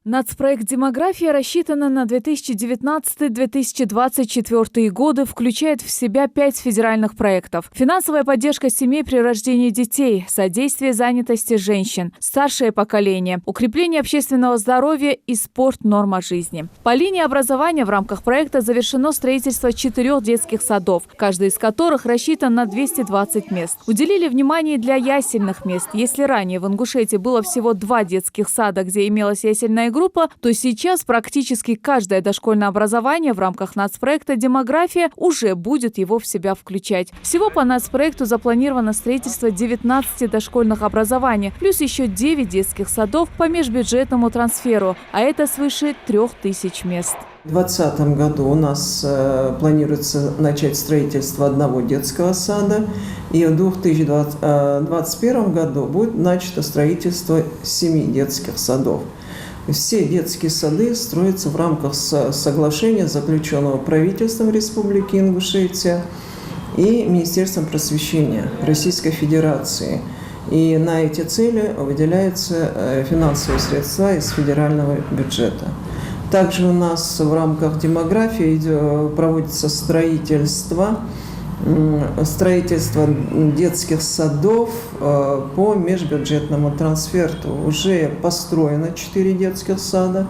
Нацпроект «Демография» рассчитана на 2019-2024 годы, включает в себя 5 федеральных проектов. Финансовая поддержка семей при рождении детей, содействие занятости женщин, старшее поколение, укрепление общественного здоровья и спорт – норма жизни. По линии образования в рамках проекта завершено строительство 4 детских садов, каждый из которых рассчитан на 220 мест. Уделили внимание для ясельных мест. Если ранее в Ингушетии было всего 2 детских сада, где имелась ясельная группа, то сейчас практически каждое дошкольное образование в рамках нацпроекта «Демография» уже будет его в себя включать. Всего по нацпроекту запланировано строительство 19 дошкольных образований, плюс еще 9 детских садов по межбюджетному трансферу, а это свыше 3000 мест. В 2020 году у нас планируется начать строительство 1 детского сада, и в 2021 году будет начато строительство 7 детских садов. Все детские сады строятся в рамках соглашения, заключенного правительством Республики Ингушетия и Министерством просвещения Российской Федерации. И на эти цели выделяются финансовые средства из федерального бюджета. Также у нас в рамках демографии проводится строительство детских садов по межбюджетному трансферту. Уже построено 4 детских сада.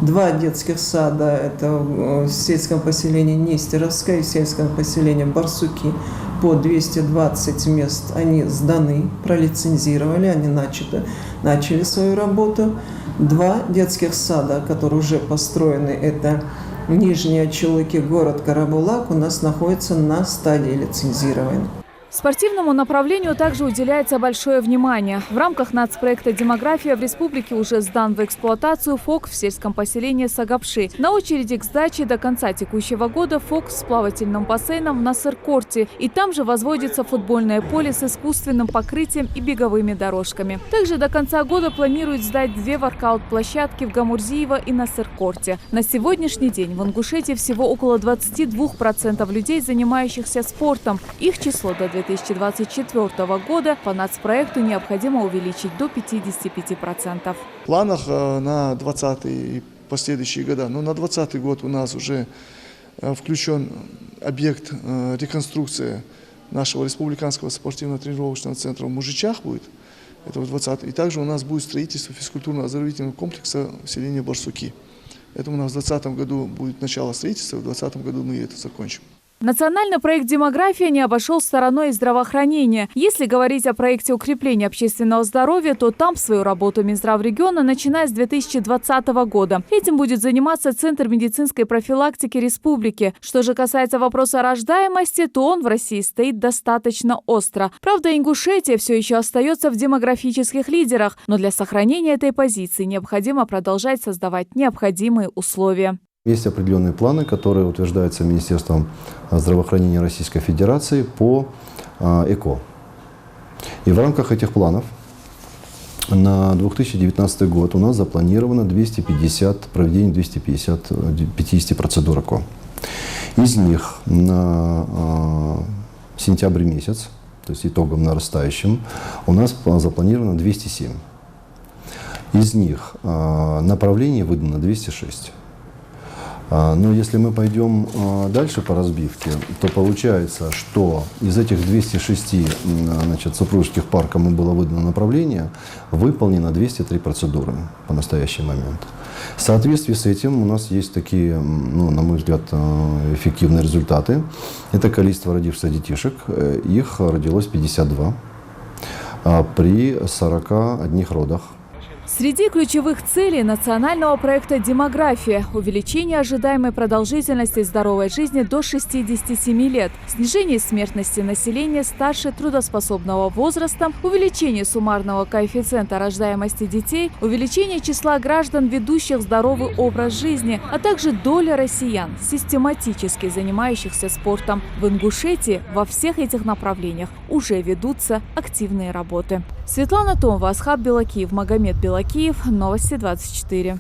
2 детских сада – это в сельском поселении Нестеровское и в сельском поселении Барсуки по 220 мест. Они сданы, пролицензировали, они начали свою работу. 2 детских сада, которые уже построены, это Нижние Чулыки, город Карабулак, у нас находится на стадии лицензирования. Спортивному направлению также уделяется большое внимание. В рамках нацпроекта «Демография» в республике уже сдан в эксплуатацию ФОК в сельском поселении Сагапши. На очереди к сдаче до конца текущего года ФОК с плавательным бассейном в Насыркорте. И там же возводится футбольное поле с искусственным покрытием и беговыми дорожками. Также до конца года планируют сдать 2 воркаут-площадки в Гамурзиево и Насыркорте. На сегодняшний день в Ингушетии всего около 22% людей, занимающихся спортом. Их число до 2024 года по нацпроекту необходимо увеличить до 55%. В планах на 2020 и последующие года, но на 2020 год у нас уже включен объект реконструкции нашего республиканского спортивно-тренировочного центра в Мужичах будет, это в 2020. И также у нас будет строительство физкультурно-оздоровительного комплекса в селении Барсуки. Это у нас в 2020 году будет начало строительства, в 2020 году мы это закончим. Национальный проект «Демография» не обошел стороной и здравоохранения. Если говорить о проекте укрепления общественного здоровья, то там свою работу Минздрав региона начиная с 2020 года. Этим будет заниматься Центр медицинской профилактики республики. Что же касается вопроса рождаемости, то он в России стоит достаточно остро. Правда, Ингушетия все еще остается в демографических лидерах, но для сохранения этой позиции необходимо продолжать создавать необходимые условия. Есть определенные планы, которые утверждаются Министерством здравоохранения Российской Федерации по ЭКО. И в рамках этих планов на 2019 год у нас запланировано проведение 250 процедур ЭКО. Из них на сентябрь месяц, то есть итогом нарастающим, у нас запланировано 207. Из них направлений выдано 206. Но если мы пойдем дальше по разбивке, то получается, что из этих 206 супружеских пар, кому было выдано направление, выполнено 203 процедуры по настоящий момент. В соответствии с этим у нас есть такие, на мой взгляд, эффективные результаты. Это количество родившихся детишек, их родилось 52 при 41 родах. Среди ключевых целей национального проекта «Демография» – увеличение ожидаемой продолжительности здоровой жизни до 67 лет, снижение смертности населения старше трудоспособного возраста, увеличение суммарного коэффициента рождаемости детей, увеличение числа граждан, ведущих здоровый образ жизни, а также доля россиян, систематически занимающихся спортом. В Ингушетии во всех этих направлениях уже ведутся активные работы. Светлана Томова, Асхаб Белакиев, Магомед Белакиев. Новости 24.